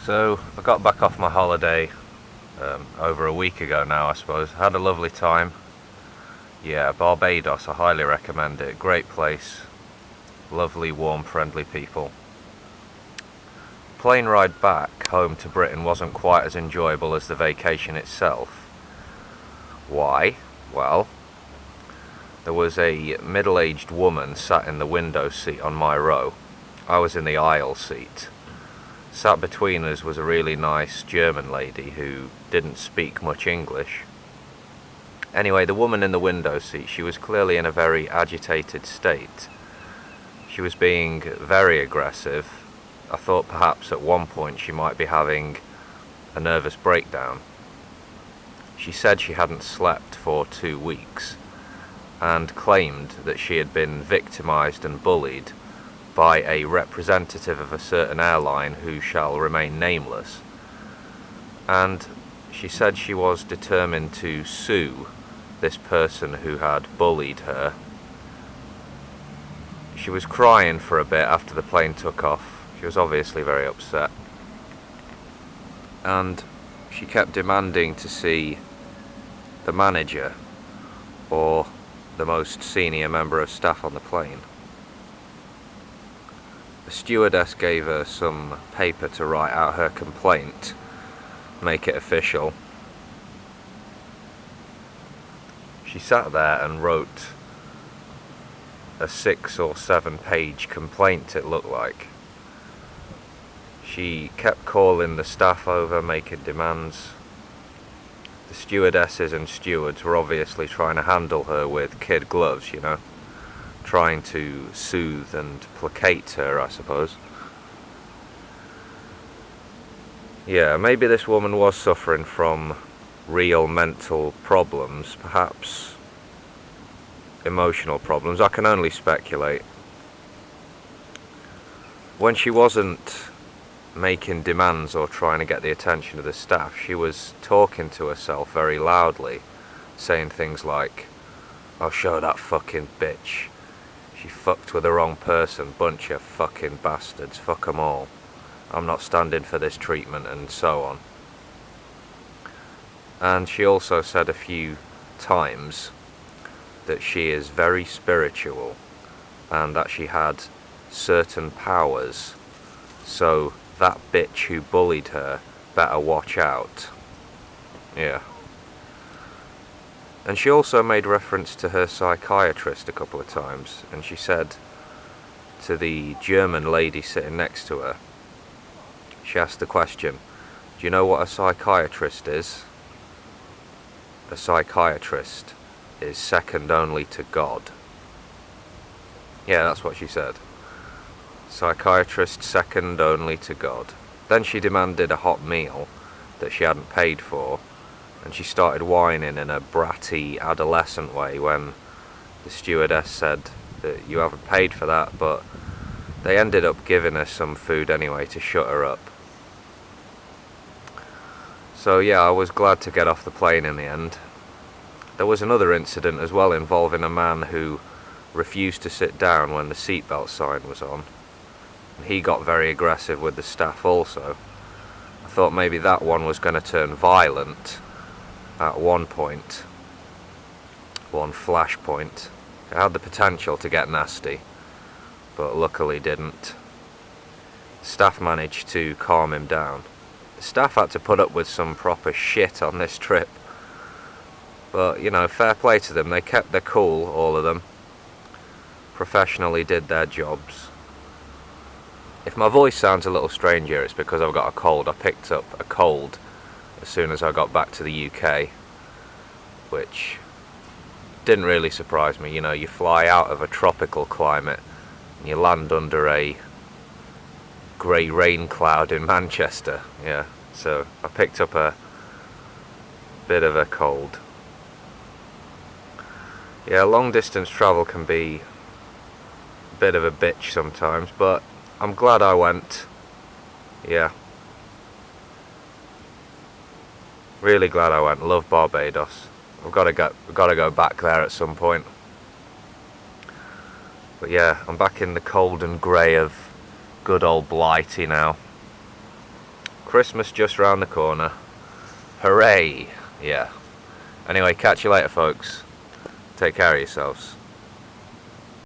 So I got back off my holiday over a week ago now, I suppose. Had a lovely time. Yeah, Barbados, I highly recommend it. Great place. Lovely, warm, friendly people. Plane ride back home to Britain wasn't quite as enjoyable as the vacation itself. Why? Well, there was a middle-aged woman sat in the window seat on my row. I was in the aisle seat. Sat between us was a really nice German lady who didn't speak much English. Anyway, the woman in the window seat, she was clearly in a very agitated state. She was being very aggressive. I thought perhaps at one point she might be having a nervous breakdown. She said she hadn't slept for 2 weeks and claimed that she had been victimized and bullied by a representative of a certain airline who shall remain nameless. And she said she was determined to sue this person who had bullied her. She was crying for a bit after the plane took off. She was obviously very upset. And she kept demanding to see the manager or the most senior member of staff on the plane. The stewardess gave her some paper to write out her complaint, make it official. She sat there and wrote a 6 or 7 page complaint, it looked like. She kept calling the staff over, making demands. The stewardesses and stewards were obviously trying to handle her with kid gloves, you know, trying to soothe and placate her, I suppose. Yeah, maybe this woman was suffering from real mental problems, perhaps emotional problems. I can only speculate. When she wasn't making demands or trying to get the attention of the staff, she was talking to herself very loudly, saying things like, "I'll show that fucking bitch. She fucked with the wrong person, bunch of fucking bastards, fuck 'em all. I'm not standing for this treatment," and so on. And she also said a few times that she is very spiritual and that she had certain powers, so that bitch who bullied her better watch out. Yeah. And she also made reference to her psychiatrist a couple of times, and she said to the German lady sitting next to her, she asked the question, "Do you know what a psychiatrist is?" "A psychiatrist is second only to God." Yeah, that's what she said. Psychiatrist second only to God. Then she demanded a hot meal that she hadn't paid for, and she started whining in a bratty adolescent way when the stewardess said that you haven't paid for that, but they ended up giving her some food anyway to shut her up. So yeah, I was glad to get off the plane in the end. There was another incident as well involving a man who refused to sit down when the seatbelt sign was on. He got very aggressive with the staff also. I thought maybe that one was going to turn violent at one point, one flash point. It had the potential to get nasty, but luckily didn't. Staff managed to calm him down. The staff had to put up with some proper shit on this trip, but you know, fair play to them. They kept their cool, all of them, professionally did their jobs. If my voice sounds a little strange here, it's because I've got a cold. I picked up a cold as soon as I got back to the UK, which didn't really surprise me. You know, you fly out of a tropical climate and you land under a grey rain cloud in Manchester. Yeah, so I picked up a bit of a cold. Yeah, long distance travel can be a bit of a bitch sometimes, but I'm glad I went. Yeah. Really glad I went. Love Barbados. We've got to go back there at some point. But yeah, I'm back in the cold and grey of good old Blighty now. Christmas just round the corner. Hooray! Yeah. Anyway, catch you later, folks. Take care of yourselves.